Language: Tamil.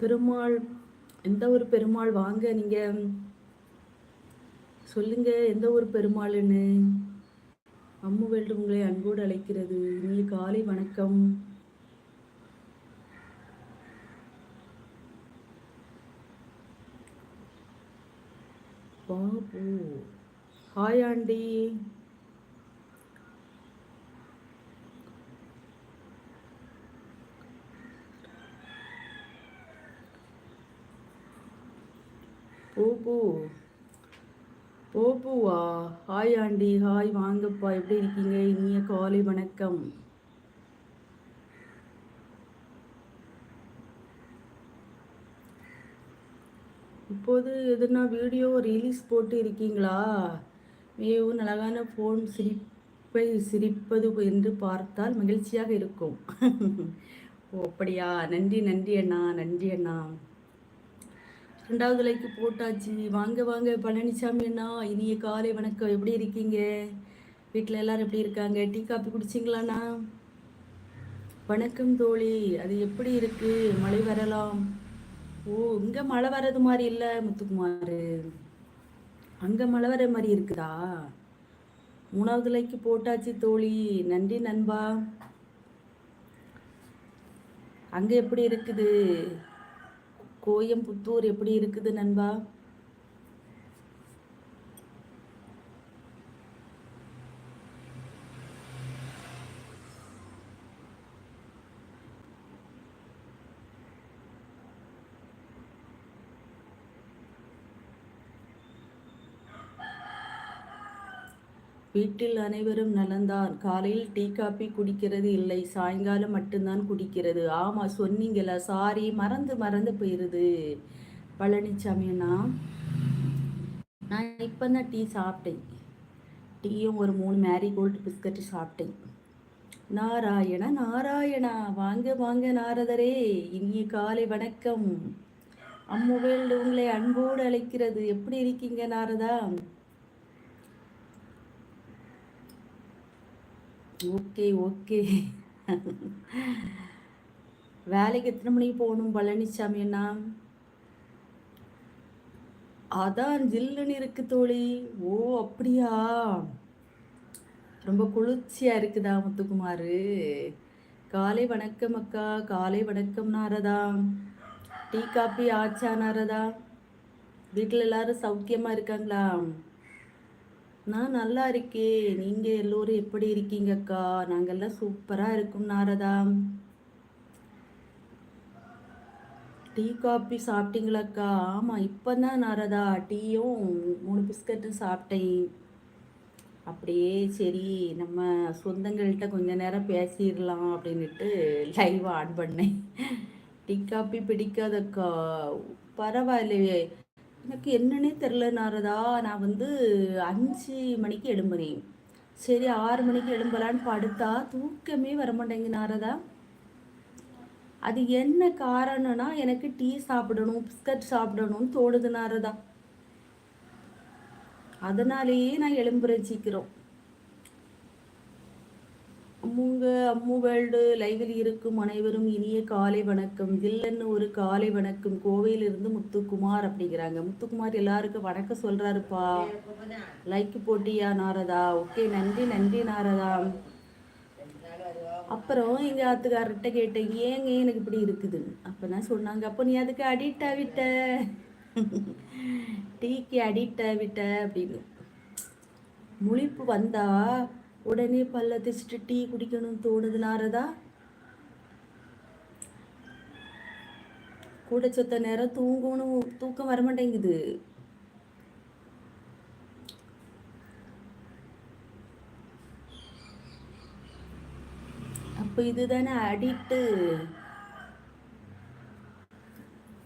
பெருமாள், எந்த ஒரு பெருமாள் வாங்க, நீங்க சொல்லுங்க எந்த ஒரு பெருமாள்னு. அம்மு வேல்டு உங்களை அன்போடு அழைக்கிறது. இனிய காலை வணக்கம். Babu, hi aunty. போபு, போபுவா? ஹாய் ஆண்டி, ஹாய், வாங்கப்பா, எப்படி இருக்கீங்க? இனிய காலை வணக்கம். இப்போது எதுனா வீடியோ ரிலீஸ் போட்டு இருக்கீங்களா? மிகவும் அழகான ஃபோன் சிரிப்பது என்று பார்த்தால் மகிழ்ச்சியாக இருக்கும். ஓ அப்படியா? நன்றி நன்றி அண்ணா, நன்றி அண்ணா. 2வது லைக்கு போட்டாச்சு. வாங்க வாங்க பழனிசாமி அண்ணா, இனிய காலை வணக்கம். எப்படி இருக்கீங்க? வீட்டில் எல்லாரும் எப்படி இருக்காங்க? டீ காப்பி குடிச்சிங்களாண்ணா? வணக்கம் தோழி. அது எப்படி இருக்கு? மழை வரலாம். ஓ, இங்கே மழை வர்றது மாதிரி இல்லை முத்துக்குமார். அங்கே மழை வர மாதிரி இருக்குதா? 3வது லைக்கு போட்டாச்சு தோழி, நன்றி நண்பா. அங்கே எப்படி இருக்குது? கோயம்புத்தூர் எப்படி இருக்குது நண்பா? வீட்டில் அனைவரும் நலந்தான். காலையில் டீ காப்பி குடிக்கிறது இல்லை, சாயங்காலம் மட்டும்தான் குடிக்கிறது. ஆமாம் சொன்னீங்களா? சாரி, மறந்து போயிடுது பழனிசாமி அண்ணா. நான் இப்போ தான் டீ சாப்பிட்டேன். டீயும் ஒரு 3 மேரிகோல்டு பிஸ்கட்டு சாப்பிட்டேன். நாராயணா நாராயணா, வாங்க வாங்க நாரதரே, இனிய காலை வணக்கம். அம்முவேல் உங்களை அன்போடு அழைக்கிறது. எப்படி இருக்கீங்க நாரதா? Okay okay. வேலைக்கு எத்தனை மணிக்கு போகணும் பழனிசாமி அண்ணா? அதான் ஜில்லுன்னு இருக்கு தோழி. ஓ அப்படியா? ரொம்ப குளிர்ச்சியா இருக்குதா முத்துக்குமார்? காலை வணக்கம் அக்கா, காலை வணக்கம் நாரதா. டீ காப்பி ஆச்சா நாரதா? வீட்டில் எல்லாரும் சௌக்கியமா இருக்காங்களா? நான் நல்லா இருக்கேன். நீங்க எல்லோரும் எப்படி இருக்கீங்க அக்கா? நாங்கெல்லாம் சூப்பரா இருக்கும் நாரதா. Tea copy சாப்பிட்டீங்களாக்கா? ஆமாம் இப்போ தான் நாரதா டீயும் 3 பிஸ்கட்டும் சாப்பிட்டேன். அப்படியே சரி நம்ம சொந்தங்கள்கிட்ட கொஞ்ச நேரம் பேசிடலாம் அப்படின்ட்டு லைவ் ஆன் பண்ணேன். டீ காப்பி பிடிக்காதக்கா? பரவாயில்லையே. எனக்கு என்னன்னே தெரில நாரதா. நான் 5 மணிக்கு எழும்புனேன். சரி 6 மணிக்கு எழும்பலான்னு படுத்தா தூக்கமே வரமாட்டேங்க நாரதா. அது என்ன காரணம்னா, எனக்கு டீ சாப்பிடணும், பிஸ்கட் சாப்பிடணும்னு தோணுது நாரதா. அதனாலேயே நான் எழும்புறேன் சீக்கிரம். அம்மு வேர்ல்டு லைவில் இருக்கும் அனைவரும் இனிய காலை வணக்கம். ஜில்லன்னு ஒரு காலை வணக்கம். கோவையிலிருந்து முத்துக்குமார் அப்படிங்கிறாங்க. முத்துக்குமார் எல்லாருக்கும் வணக்கம் சொல்றாருப்பா. லைக் போட்டியா நாரதா? ஓகே, நன்றி நன்றி நாரதா. அப்புறம் எங்கள் ஆத்துக்காரர்கிட்ட கேட்டேன், ஏங்க எனக்கு இப்படி இருக்குது. அப்போ தான் சொன்னாங்க, அப்போ நீ அதுக்கு அடிக்ட் ஆகிட்ட, டீக்கு அடிக்ட் ஆகிட்ட அப்படின்னு. முழிப்பு வந்தா உடனே பல்ல தேய்ச்சிட்டு டீ குடிக்கணும்னு தோணுது நாரதா. கூட சொத்த நேரம் தூக்கம் வரமாட்டேங்குது. அப்போ இதுதானே அடிக்ட்டு.